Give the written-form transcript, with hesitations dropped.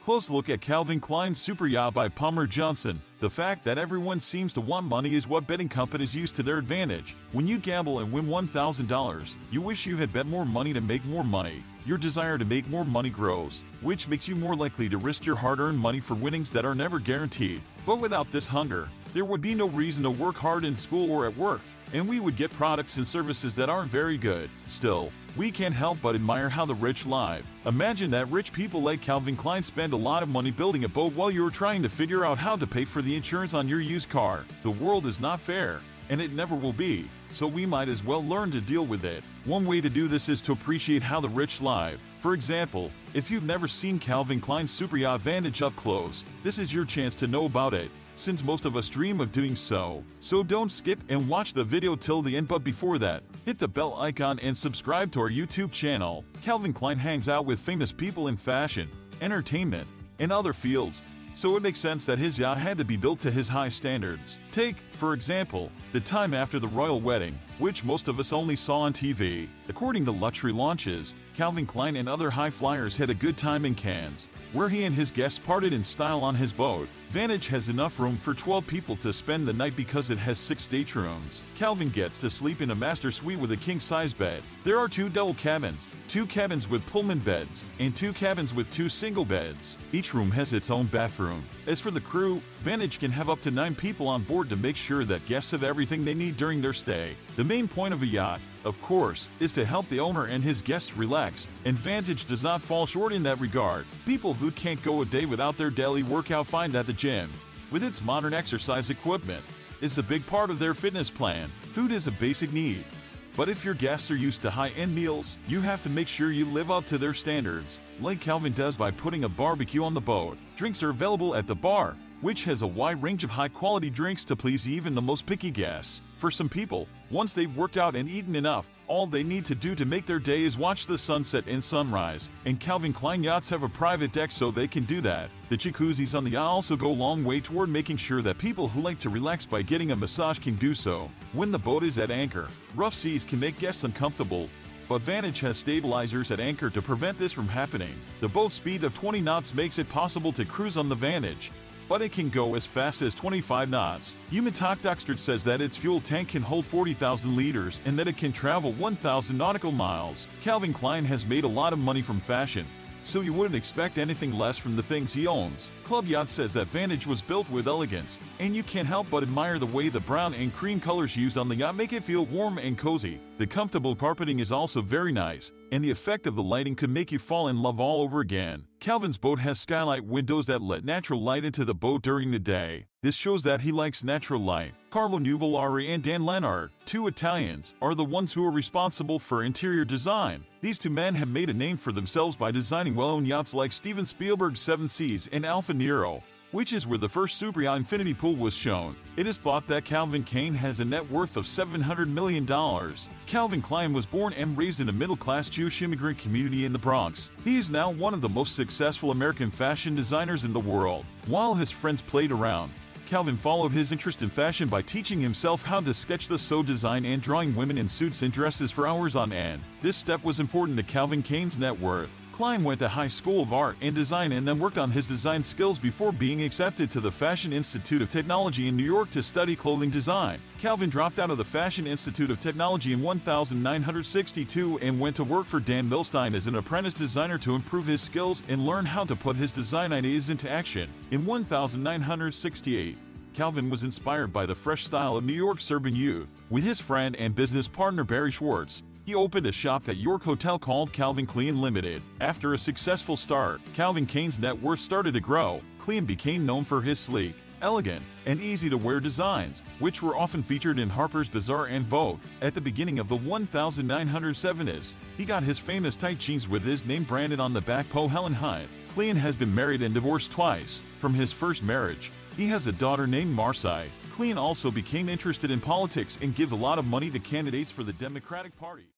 Close look at Calvin Klein's Superyacht by Palmer Johnson. The fact that everyone seems to want money is what betting companies use to their advantage. When you gamble and win $1,000, you wish you had bet more money to make more money. Your desire to make more money grows, which makes you more likely to risk your hard-earned money for winnings that are never guaranteed. But without this hunger, there would be no reason to work hard in school or at work, and we would get products and services that aren't very good. Still, we can't help but admire how the rich live. Imagine that rich people like Calvin Klein spend a lot of money building a boat while you're trying to figure out how to pay for the insurance on your used car. The world is not fair, and it never will be, so we might as well learn to deal with it. One way to do this is to appreciate how the rich live. For example, if you've never seen Calvin Klein's Superyacht Vantage up close, this is your chance to know about it, since most of us dream of doing so. So don't skip and watch the video till the end, but before that, hit the bell icon and subscribe to our YouTube channel. Calvin Klein hangs out with famous people in fashion, entertainment, and other fields, so it makes sense that his yacht had to be built to his high standards. Take, for example, the time after the royal wedding, which most of us only saw on TV. According to luxury launches, Calvin Klein and other high flyers had a good time in Cannes, where he and his guests parted in style on his boat. Vantage has enough room for 12 people to spend the night because it has 6 staterooms. Calvin gets to sleep in a master suite with a king-size bed. There are 2 double cabins, 2 cabins with Pullman beds, and 2 cabins with 2 single beds. Each room has its own bathroom. As for the crew, Vantage can have up to 9 people on board to make sure that guests have everything they need during their stay. The main point of a yacht, of course, is to help the owner and his guests relax, and Vantage does not fall short in that regard. People who can't go a day without their daily workout find that the gym, with its modern exercise equipment, is a big part of their fitness plan. Food is a basic need, but if your guests are used to high-end meals, you have to make sure you live up to their standards, like Calvin does by putting a barbecue on the boat. Drinks are available at the bar, which has a wide range of high-quality drinks to please even the most picky guests. For some people, once they've worked out and eaten enough, all they need to do to make their day is watch the sunset and sunrise, and Calvin Klein yachts have a private deck so they can do that. The jacuzzis on the yacht also go a long way toward making sure that people who like to relax by getting a massage can do so. When the boat is at anchor, rough seas can make guests uncomfortable, but Vantage has stabilizers at anchor to prevent this from happening. The boat's speed of 20 knots makes it possible to cruise on the Vantage, but it can go as fast as 25 knots. Humatalk Doxtert says that its fuel tank can hold 40,000 liters and that it can travel 1,000 nautical miles. Calvin Klein has made a lot of money from fashion, so you wouldn't expect anything less from the things he owns. Club Yacht says that Vantage was built with elegance, and you can't help but admire the way the brown and cream colors used on the yacht make it feel warm and cozy. The comfortable carpeting is also very nice, and the effect of the lighting could make you fall in love all over again. Calvin's boat has skylight windows that let natural light into the boat during the day. This shows that he likes natural light. Carlo Nuvolari and Dan Lennart, 2 Italians, are the ones who are responsible for interior design. These 2 men have made a name for themselves by designing well-known yachts like Steven Spielberg's 7 Seas and Alfa Nero, which is where the first Superyacht infinity pool was shown. It is thought that Calvin Klein has a net worth of $700 million. Calvin Klein was born and raised in a middle-class Jewish immigrant community in the Bronx. He is now one of the most successful American fashion designers in the world. While his friends played around, Calvin followed his interest in fashion by teaching himself how to sketch the sew design and drawing women in suits and dresses for hours on end. This step was important to Calvin Klein's net worth. Klein went to High School of Art and Design and then worked on his design skills before being accepted to the Fashion Institute of Technology in New York to study clothing design. Calvin dropped out of the Fashion Institute of Technology in 1962 and went to work for Dan Milstein as an apprentice designer to improve his skills and learn how to put his design ideas into action. In 1968, Calvin was inspired by the fresh style of New York's urban youth. With his friend and business partner Barry Schwartz, he opened a shop at York Hotel called Calvin Klein Limited. After a successful start, Calvin Klein's net worth started to grow. Klein became known for his sleek, elegant, and easy-to-wear designs, which were often featured in Harper's Bazaar and Vogue. At the beginning of the 1970s, he got his famous tight jeans with his name branded on the back. Helen Hunt. Klein has been married and divorced twice. From his first marriage, he has a daughter named Marcy. Klein also became interested in politics and gives a lot of money to candidates for the Democratic Party.